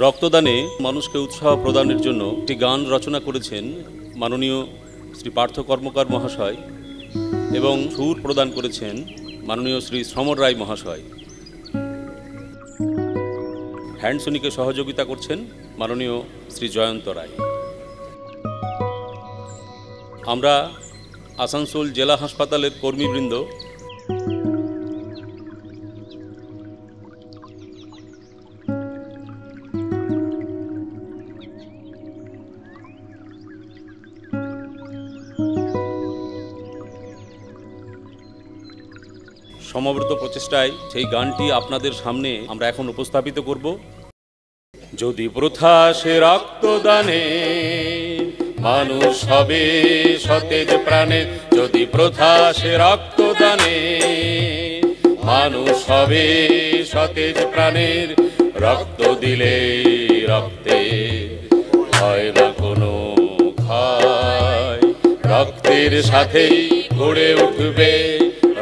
রক্তদানে মানুষকে উৎসাহ প্রদানের জন্য একটি গান রচনা করেছেন মাননীয় শ্রী পার্থ কর্মকার মহাশয় এবং সুর প্রদান করেছেন মাননীয় শ্রী শ্রমর রায় মহাশয়। হ্যান্ডসনিকে সহযোগিতা করছেন মাননীয় শ্রী জয়ন্ত রায়। আমরা আসানসোল জেলা হাসপাতালের কর্মীবৃন্দ সমবেত প্রচেষ্টায় সেই গানটি আপনাদের সামনে আমরা এখন উপস্থাপিত করব। যদি প্রথা সে রক্তদানে মানুষ হবে সতেজ প্রাণে, যদি প্রথা সে রক্তদানে মানুষ হবে সতেজ প্রাণের, রক্ত দিলে রক্তে হয় না কোনো ক্ষয়, রক্তের সাথেই গড়ে উঠবে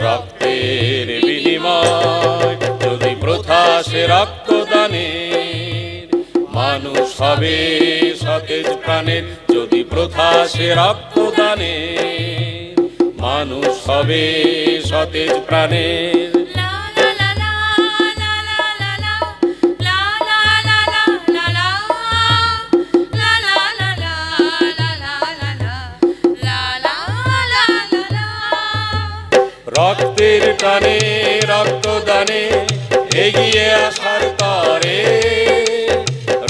রক্তের বিনিময়। যদি প্রথা সে রক্তদানে মানুষ হবে সতেজ প্রাণের, যদি প্রথা সে রক্তদানে মানুষ হবে সতেজ প্রাণের। রক্তের টানে রক্তদানে এগিয়ে আসার তরে,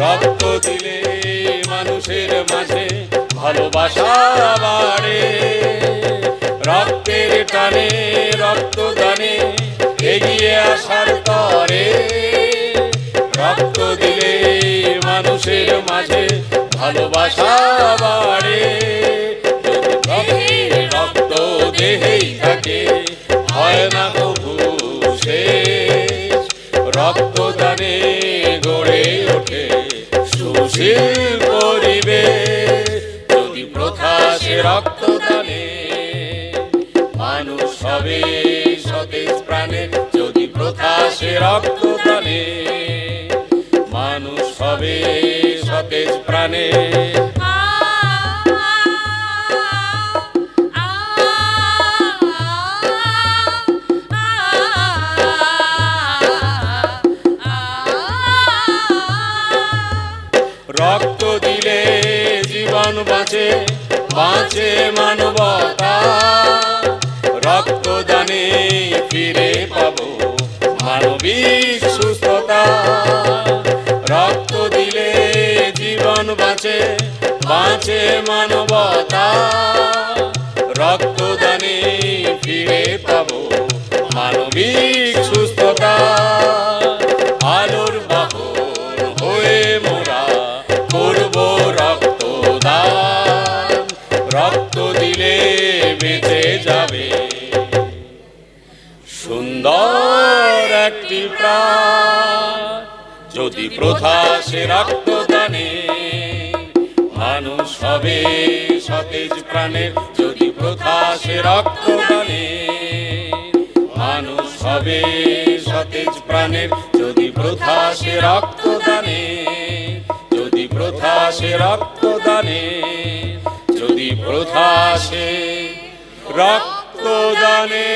রক্ত দিলে মানুষের মাঝে ভালোবাসা বাড়ে। রক্তের টানে রক্তদানে এগিয়ে আসার তরে, রক্ত দিলে মানুষের মাঝে ভালোবাসা বাড়ে। রক্ত দেহেই থাকে হয় না কভু শেষ, রক্তদানে গড়ে ওঠে সুশীল পরিবেশ। যদি প্রথা সে রক্তদানে মানুষ হবে সতেজ প্রাণে, যদি প্রথা সে রক্তদানে মানুষ হবে সতেজ প্রাণে। রক্ত দিলে জীবন বাঁচে, বাঁচে মানবতা, রক্তদানে ফিরে পাবো মানবিক সুস্থতা। রক্ত দিলে জীবন বাঁচে, বাঁচে মানবতা, রক্তদানে ফিরে পাবো মানবিক সুস্থতা। আলোর বাহন হয়ে মোরা করব রক্তদান, রক্ত দিলে বেঁচে যাবে সুন্দর একটি প্রাণ। যদি প্রথা সে রক্তদানে মানুষ হবে সতেজ প্রাণের, যদি প্রথা সে রক্তদানে মানুষ হবে সতেজ প্রাণের, যদি প্রথা সে রক্তদানে, যদি প্রথা সে রক্তদানে, যদি প্রথা সে রক্তদানে।